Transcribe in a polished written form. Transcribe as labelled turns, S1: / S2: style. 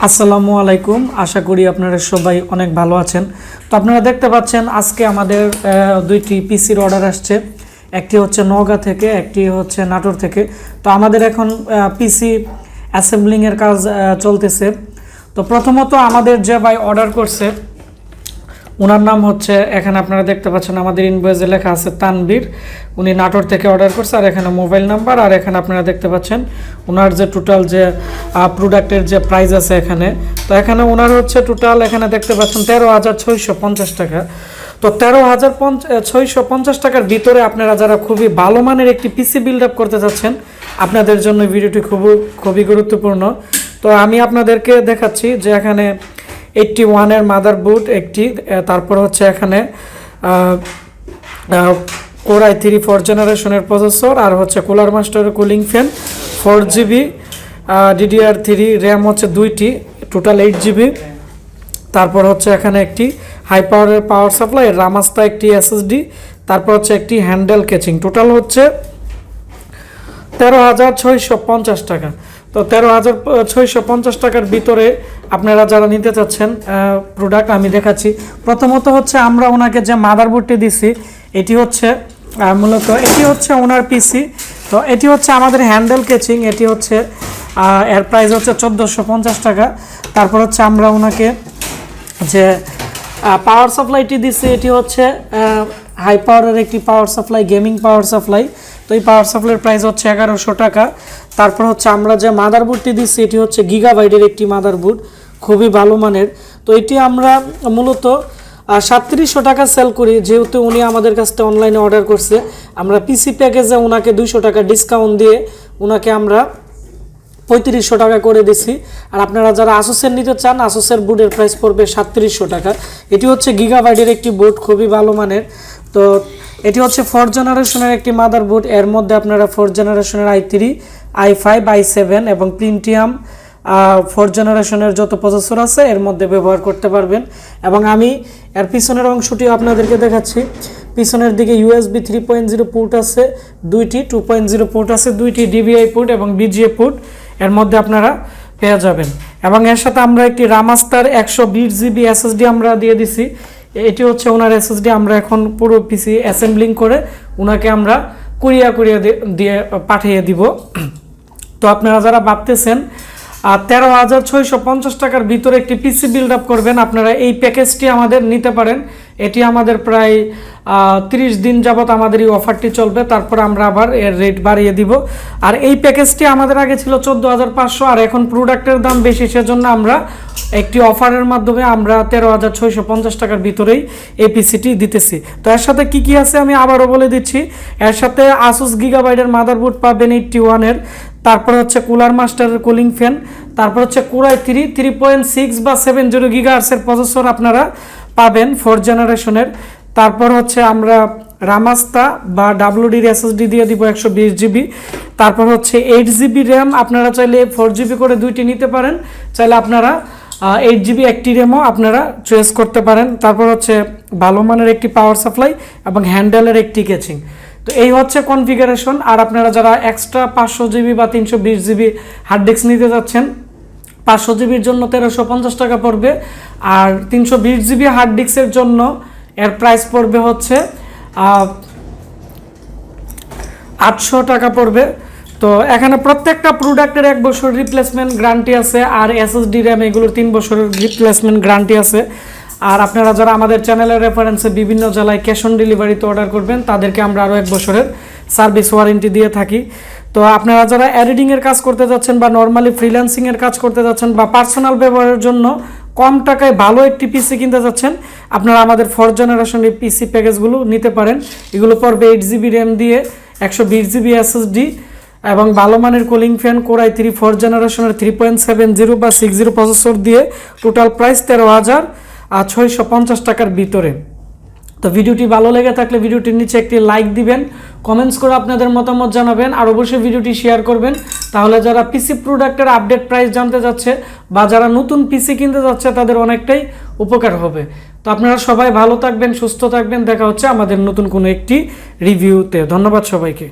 S1: আসসালামু আলাইকুম, আশা করি আপনারা সবাই অনেক ভালো আছেন। তো আপনারা দেখতে পাচ্ছেন আজকে আমাদের দুইটি পিসির অর্ডার আসছে। একটি হচ্ছে নওগাঁ থেকে, একটি হচ্ছে নাটোর থেকে। তো আমাদের এখন পিসি অ্যাসেম্বলিংয়ের কাজ চলতেছে। তো প্রথমত আমাদের যে ভাই অর্ডার করছে ওনার নাম হচ্ছে, এখানে আপনারা দেখতে পাচ্ছেন আমাদের ইনভয়েসে লেখা আছে তানবীর। উনি নাটোর থেকে অর্ডার করছে, আর এখানে মোবাইল নাম্বার, আর এখানে আপনারা দেখতে পাচ্ছেন ওনার যে টোটাল যে প্রোডাক্টের যে প্রাইস আছে এখানে। তো এখানে ওনার হচ্ছে টোটাল এখানে দেখতে পাচ্ছেন 13,650 টাকা। তো 13,650 টাকার ভিতরে আপনারা যারা খুবই ভালো মানের একটি পিসি বিল্ড আপ করতে যাচ্ছেন, আপনাদের জন্য ভিডিওটি খুবই গুরুত্বপূর্ণ। তো আমি আপনাদেরকে দেখাচ্ছি যে এখানে 81-এর মাদারবোর্ড একটি, তারপর হচ্ছে এখানে Core i3 4th জেনারেশনের প্রসেসর, আর হচ্ছে কুলার মাস্টারের cooling fan, 4GB DDR3 RAM হচ্ছে 2টি, টোটাল 8GB। তারপর হচ্ছে এখানে একটি হাই পাওয়ারের পাওয়ার সাপ্লাই, রামাস্তা একটি SSD, তারপর হচ্ছে একটি হ্যান্ডেল কেচিং। টোটাল হচ্ছে 13,650 টাকা। তো 13,650 টাকার ভিতরে আপনারা যারা নিতে চাচ্ছেন প্রোডাক্ট আমি দেখাচ্ছি। প্রথমত হচ্ছে আমরা ওনাকে যে মাদারবোর্ডটি দিছি এটি হচ্ছে মূলত এটি হচ্ছে ওনার পিসি। তো এটি হচ্ছে আমাদের হ্যান্ডেল কেচিং, এটি হচ্ছে এর প্রাইস হচ্ছে 1450 টাকা। তারপর হচ্ছে আমরা ওনাকে যে পাওয়ার সাপ্লাইটি দিছি এটি হচ্ছে হাই পাওয়ারের একটি power supply, gaming power supply. তো এই পাওয়ার সাপ্লাইয়ের প্রাইস হচ্ছে 1100 টাকা। তারপর হচ্ছে আমরা যে মাদারবোর্ডটি দিচ্ছি এটি হচ্ছে গিগাবাইটের একটি মাদারবোর্ড, খুবই ভালো মানের। তো এটি আমরা মূলত 3700 টাকা সেল করি, যেহেতু উনি আমাদের কাছ থেকে অনলাইনে অর্ডার করছে। আমরা পিসি প্যাকেজে ওনাকে 200 টাকা ডিসকাউন্ট দিয়ে ওনাকে আমরা 3500 টাকা করে দিছি। আর আপনারা যারা আসুসের নিতে চান, আসুসের বোর্ডের প্রাইস পড়বে 3700 টাকা। এটি হচ্ছে গিগাবাইটের একটি বোর্ড, খুবই ভালো মানের। তো এটি হচ্ছে 4th জেনারেশনের একটি মাদারবোর্ড। এর মধ্যে আপনারা 4th জেনারেশনের i3, i5, i7 এবং প্রিন্টিয়াম 4th জেনারেশনের যত প্রসেসর আছে এর মধ্যে ব্যবহার করতে পারবেন। এবং আমি এর পিছনের অংশটি আপনাদেরকে দেখাচ্ছি। পিছনের দিকে USB 3.0 পোর্ট আছে, 2টি 2.0 পোর্ট আছে, 2টি DVI পোর্ট এবং BGA পোর্ট এর মধ্যে আপনারা পেয়ে যাবেন। এবং এর সাথে আমরা একটি রামাস্তার 120GB SSD আমরা দিয়ে দিছি। এটি হচ্ছে ওনার SSD। আমরা এখন পুরো পিসি অ্যাসেম্বলিং করে ওনাকে আমরা কুরিয়া দিয়ে পাঠিয়ে দিব। তো আপনারা যারা ভাবতেছেন 13,650 টাকার ভিতরে একটি পিসি বিল্ড আপ করবেন, আপনারা এই প্যাকেজটি আমাদের নিতে পারেন। এটি আমাদের প্রায় 30 দিন যাবত আমাদের এই অফারটি চলবে, তারপর আমরা আবার এর রেট বাড়িয়ে দিব। আর এই প্যাকেজটি আমাদের আগে ছিল 14,500, আর এখন প্রোডাক্টের দাম বেশি, সেজন্য আমরা একটি অফারের মাধ্যমে আমরা 13,650 টাকার ভিতরেই এই পিসিটি দিতেছি। তো এর সাথে কি আছে আমি আবারও বলে দিচ্ছি। এর সাথে আসুস গিগাবাইটের মাদারবোর্ড পাবেন 81-এর, তারপর হচ্ছে কুলার মাস্টারের কুলিং ফ্যান, তারপর হচ্ছে Core i3 3.6 বা 70 গিগাহার্টজের প্রসেসর আপনারা পাবেন 4th জেনারেশনের। তারপর হচ্ছে আমরা রামাস্তা বা WD SSD দিয়ে দিব 120GB। তারপর হচ্ছে 8GB র্যাম, আপনারা চাইলে 4GB করে 2টি নিতে পারেন, চাইলে আপনারা 8GB একটি র্যামও আপনারা চয়েস করতে পারেন। তারপর হচ্ছে ভালো মানের একটি পাওয়ার সাপ্লাই এবং হ্যান্ডেলের একটি কেচিং। তো এই হচ্ছে কনফিগারেশন। আর আপনারা যারা এক্সট্রা 500GB বা 320GB হার্ড ডিস্ক নিতে যাচ্ছেন, 500GBর জন্য 1350 টাকা পড়বে, আর 320GB হার্ড ডিস্কের জন্য এর প্রাইস পড়বে হচ্ছে 800 টাকা পড়বে। তো এখানে প্রত্যেকটা প্রোডাক্টের 1 বছর রিপ্লেসমেন্ট গ্যারান্টি আছে, আর SSD র্যাম এগুলোর 3 বছরের রিপ্লেসমেন্ট গ্যারান্টি আছে। আর আপনারা যারা আমাদের চ্যানেলের রেফারেন্সে বিভিন্ন জেলায় ক্যাশ অন ডেলিভারিতে অর্ডার করবেন, তাদেরকে আমরা আরও 1 বছরের সার্ভিস ওয়ারেন্টি দিয়ে থাকি। তো আপনারা যারা এডিটিংয়ের কাজ করতে যাচ্ছেন বা নর্মালি ফ্রিল্যান্সিংয়ের কাজ করতে যাচ্ছেন বা পার্সোনাল ব্যবহারের জন্য কম টাকায় ভালো একটি পিসি কিনতে যাচ্ছেন, আপনারা আমাদের 4th জেনারেশনের পিসি প্যাকেজগুলো নিতে পারেন। এগুলো পড়বে 8GB র্যাম দিয়ে 120GB SSD এবং ভালো মানের cooling fan, Core i3 4th জেনারেশনের 3.70 বা 60 প্রসেসর দিয়ে টোটাল প্রাইস 13,650 টাকার ভিতরে। তো ভিডিওটি ভালো লেগে থাকলে ভিডিওটির নিচে একটি লাইক দিবেন, কমেন্টস করে আপনাদের মতামত জানাবেন, আর অবশ্যই ভিডিওটি শেয়ার করবেন। তাহলে যারা পিসি প্রোডাক্টের আপডেট প্রাইস জানতে যাচ্ছে বা যারা নতুন পিসি কিনতে যাচ্ছে তাদের অনেকটাই উপকার হবে। তো আপনারা সবাই ভালো থাকবেন, সুস্থ থাকবেন। দেখা হচ্ছে আমাদের নতুন কোনো একটি রিভিউতে। ধন্যবাদ সবাইকে।